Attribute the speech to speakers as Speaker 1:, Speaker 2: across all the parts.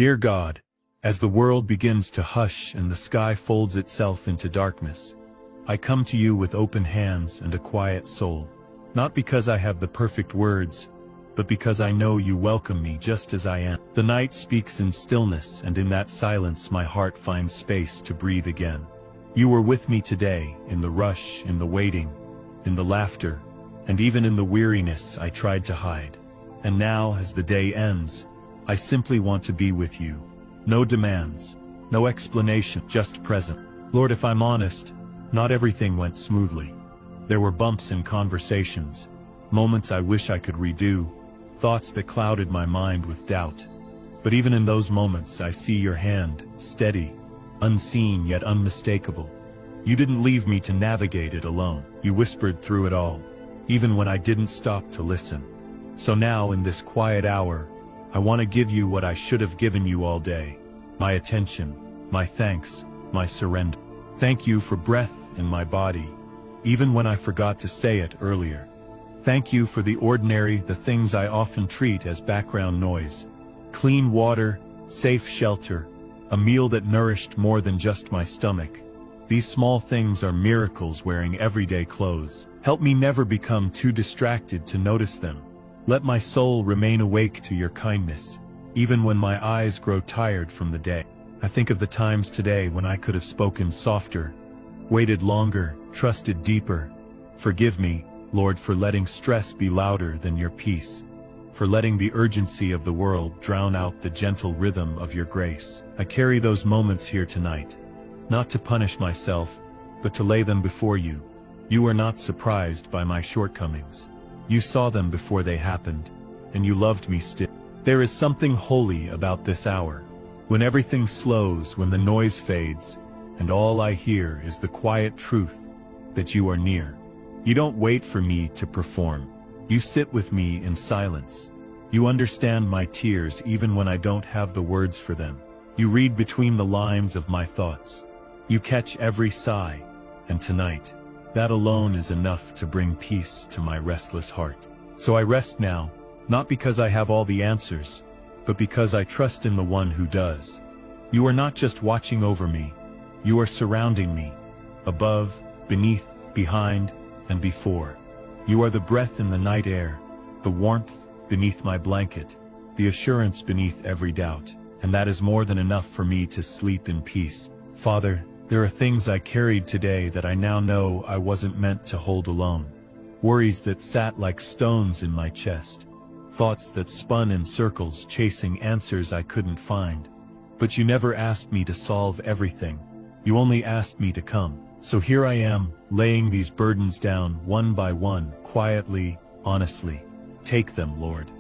Speaker 1: Dear God, as the world begins to hush and the sky folds itself into darkness, I come to you with open hands and a quiet soul. Not because I have the perfect words, but because I know you welcome me just as I am. The night speaks in stillness, and in that silence my heart finds space to breathe again. You were with me today, in the rush, in the waiting, in the laughter, and even in the weariness I tried to hide. And now, as the day ends, I simply want to be with you. No demands, no explanation, just present. Lord, if I'm honest, not everything went smoothly. There were bumps in conversations, moments I wish I could redo, thoughts that clouded my mind with doubt. But even in those moments I see your hand, steady, unseen yet unmistakable. You didn't leave me to navigate it alone. You whispered through it all, even when I didn't stop to listen. So now, in this quiet hour, I want to give you what I should have given you all day. My attention, my thanks, my surrender. Thank you for breath in my body, even when I forgot to say it earlier. Thank you for the ordinary, the things I often treat as background noise. Clean water, safe shelter, a meal that nourished more than just my stomach. These small things are miracles wearing everyday clothes. Help me never become too distracted to notice them. Let my soul remain awake to your kindness, even when my eyes grow tired from the day. I think of the times today when I could have spoken softer, waited longer, trusted deeper. Forgive me, Lord, for letting stress be louder than your peace, for letting the urgency of the world drown out the gentle rhythm of your grace. I carry those moments here tonight, not to punish myself, but to lay them before you. You are not surprised by my shortcomings. You saw them before they happened, and you loved me still. There is something holy about this hour, when everything slows, when the noise fades, and all I hear is the quiet truth that you are near. You don't wait for me to perform. You sit with me in silence. You understand my tears even when I don't have the words for them. You read between the lines of my thoughts. You catch every sigh, and tonight, that alone is enough to bring peace to my restless heart. So I rest now, not because I have all the answers, but because I trust in the one who does. You are not just watching over me, you are surrounding me, above, beneath, behind, and before. You are the breath in the night air, the warmth beneath my blanket, the assurance beneath every doubt, and that is more than enough for me to sleep in peace. Father, there are things I carried today that I now know I wasn't meant to hold alone. Worries that sat like stones in my chest. Thoughts that spun in circles chasing answers I couldn't find. But you never asked me to solve everything. You only asked me to come. So here I am, laying these burdens down one by one, quietly, honestly. Take them, Lord.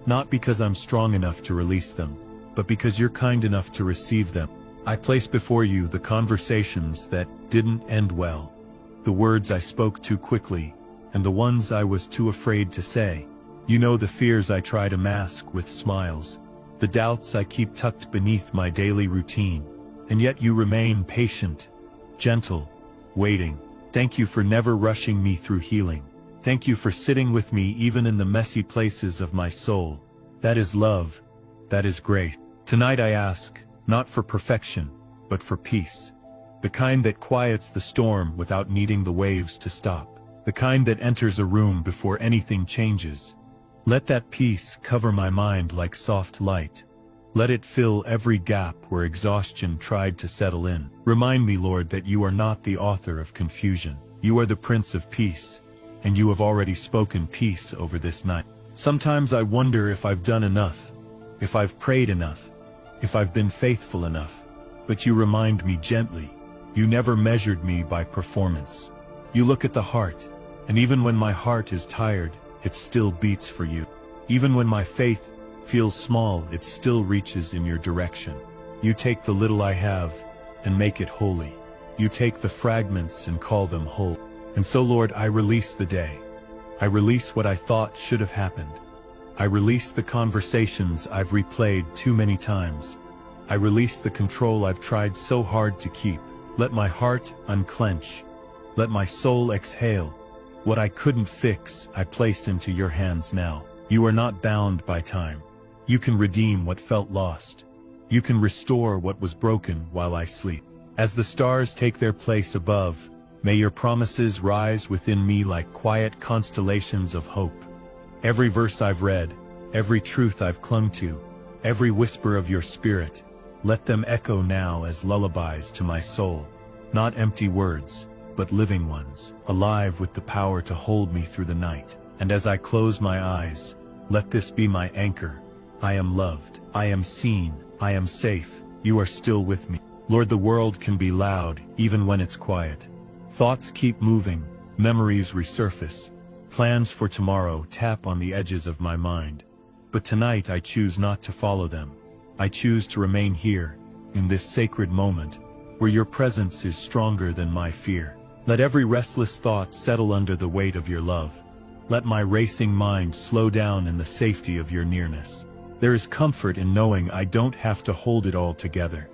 Speaker 1: Not because I'm strong enough to release them, but because you're kind enough to receive them. I place before you the conversations that didn't end well, the words I spoke too quickly, and the ones I was too afraid to say. You know the fears I try to mask with smiles, the doubts I keep tucked beneath my daily routine, and yet you remain patient, gentle, waiting. Thank you for never rushing me through healing. Thank you for sitting with me even in the messy places of my soul. That is love. That is grace. Tonight I ask, not for perfection, but for peace. The kind that quiets the storm without needing the waves to stop. The kind that enters a room before anything changes. Let that peace cover my mind like soft light. Let it fill every gap where exhaustion tried to settle in. Remind me, Lord, that you are not the author of confusion. You are the Prince of Peace, and you have already spoken peace over this night. Sometimes I wonder if I've done enough, if I've prayed enough, if I've been faithful enough. But you remind me gently, you never measured me by performance. You look at the heart, and even when my heart is tired, it still beats for you. Even when my faith feels small, it still reaches in your direction. You take the little I have and make it holy. You take the fragments and call them whole. And so, Lord, I release the day. I release what I thought should have happened. I release the conversations I've replayed too many times. I release the control I've tried so hard to keep. Let my heart unclench. Let my soul exhale. What I couldn't fix, I place into your hands now. You are not bound by time. You can redeem what felt lost. You can restore what was broken while I sleep. As the stars take their place above, may your promises rise within me like quiet constellations of hope. Every verse I've read, every truth I've clung to, every whisper of your spirit, let them echo now as lullabies to my soul. Not empty words, but living ones, alive with the power to hold me through the night. And as I close my eyes, let this be my anchor. I am loved, I am seen, I am safe, you are still with me. Lord, the world can be loud, even when it's quiet. Thoughts keep moving, memories resurface, plans for tomorrow tap on the edges of my mind. But tonight I choose not to follow them. I choose to remain here, in this sacred moment, where your presence is stronger than my fear. Let every restless thought settle under the weight of your love. Let my racing mind slow down in the safety of your nearness. There is comfort in knowing I don't have to hold it all together.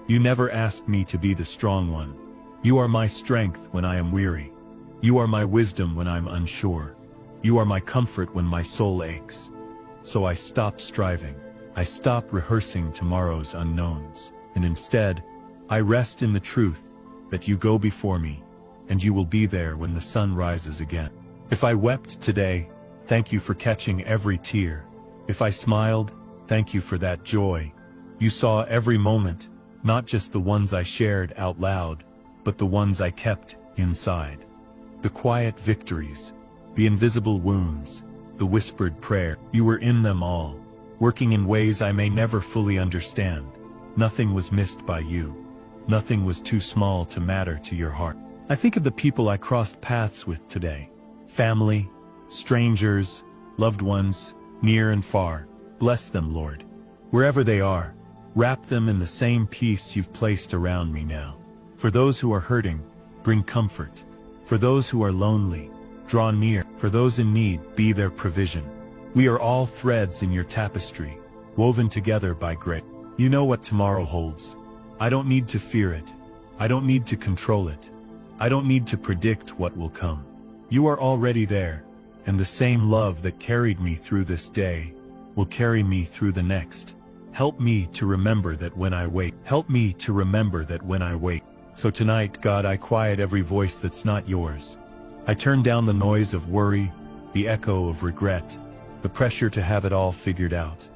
Speaker 1: You never asked me to be the strong one. You are my strength when I am weary. You are my wisdom when I'm unsure. You are my comfort when my soul aches. So I stop striving. I stop rehearsing tomorrow's unknowns. And instead, I rest in the truth that you go before me, and you will be there when the sun rises again. If I wept today, thank you for catching every tear. If I smiled, thank you for that joy. You saw every moment, not just the ones I shared out loud, but the ones I kept inside. The quiet victories, the invisible wounds, the whispered prayer, you were in them all, working in ways I may never fully understand. Nothing was missed by you. Nothing was too small to matter to your heart. I think of the people I crossed paths with today. Family, strangers, loved ones, near and far. Bless them, Lord. Wherever they are, wrap them in the same peace you've placed around me now. For those who are hurting, bring comfort. For those who are lonely, draw near. For those in need, be their provision. We are all threads in your tapestry, woven together by grace. You know what tomorrow holds. I don't need to fear it. I don't need to control it. I don't need to predict what will come. You are already there, and the same love that carried me through this day will carry me through the next. Help me to remember that when I wait. Help me to remember that when I wait. So tonight, God, I quiet every voice that's not yours. I turn down the noise of worry, the echo of regret, the pressure to have it all figured out.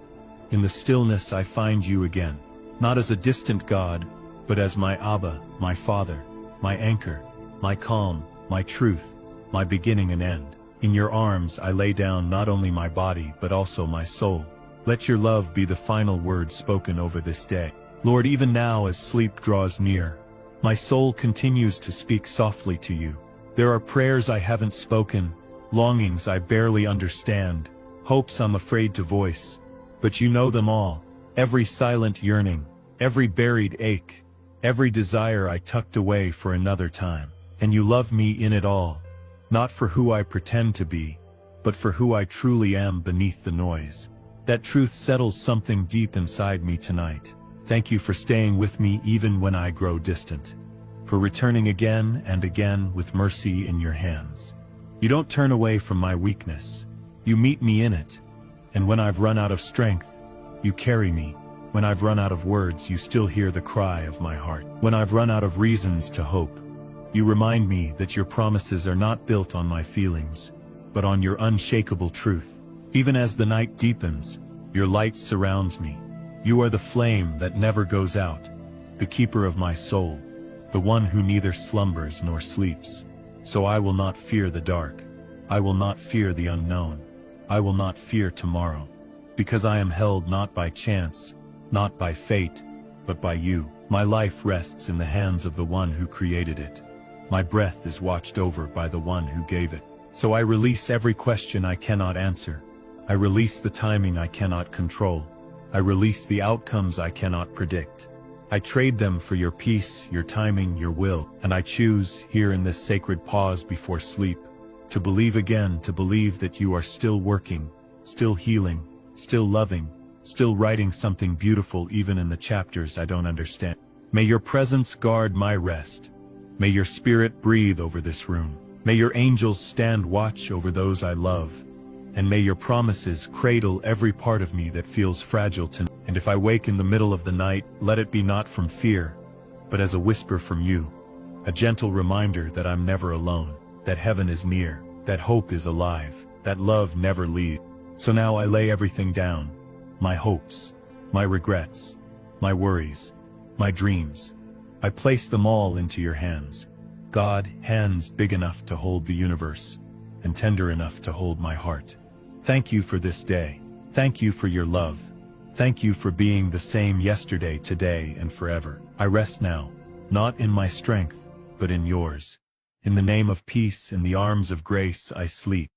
Speaker 1: In the stillness I find you again, not as a distant God, but as my Abba, my Father, my anchor, my calm, my truth, my beginning and end. In your arms I lay down not only my body but also my soul. Let your love be the final word spoken over this day. Lord, even now as sleep draws near, my soul continues to speak softly to you. There are prayers I haven't spoken, longings I barely understand, hopes I'm afraid to voice, but you know them all. Every silent yearning, every buried ache, every desire I tucked away for another time. And you love me in it all, not for who I pretend to be, but for who I truly am beneath the noise. That truth settles something deep inside me tonight. Thank you for staying with me even when I grow distant, for returning again and again with mercy in your hands. You don't turn away from my weakness. You meet me in it. And when I've run out of strength, you carry me. When I've run out of words, you still hear the cry of my heart. When I've run out of reasons to hope, you remind me that your promises are not built on my feelings, but on your unshakable truth. Even as the night deepens, your light surrounds me. You are the flame that never goes out, the keeper of my soul, the one who neither slumbers nor sleeps. So I will not fear the dark. I will not fear the unknown. I will not fear tomorrow, because I am held not by chance, not by fate, but by you. My life rests in the hands of the one who created it. My breath is watched over by the one who gave it. So I release every question I cannot answer. I release the timing I cannot control. I release the outcomes I cannot predict. I trade them for your peace, your timing, your will, and I choose, here in this sacred pause before sleep, to believe again, to believe that you are still working, still healing, still loving, still writing something beautiful even in the chapters I don't understand. May your presence guard my rest. May your spirit breathe over this room. May your angels stand watch over those I love. And may your promises cradle every part of me that feels fragile tonight. And if I wake in the middle of the night, let it be not from fear, but as a whisper from you, a gentle reminder that I'm never alone, that heaven is near, that hope is alive, that love never leaves. So now I lay everything down, my hopes, my regrets, my worries, my dreams. I place them all into your hands. God, hands big enough to hold the universe, and tender enough to hold my heart. Thank you for this day. Thank you for your love. Thank you for being the same yesterday, today, and forever. I rest now, not in my strength, but in yours. In the name of peace, in the arms of grace, I sleep.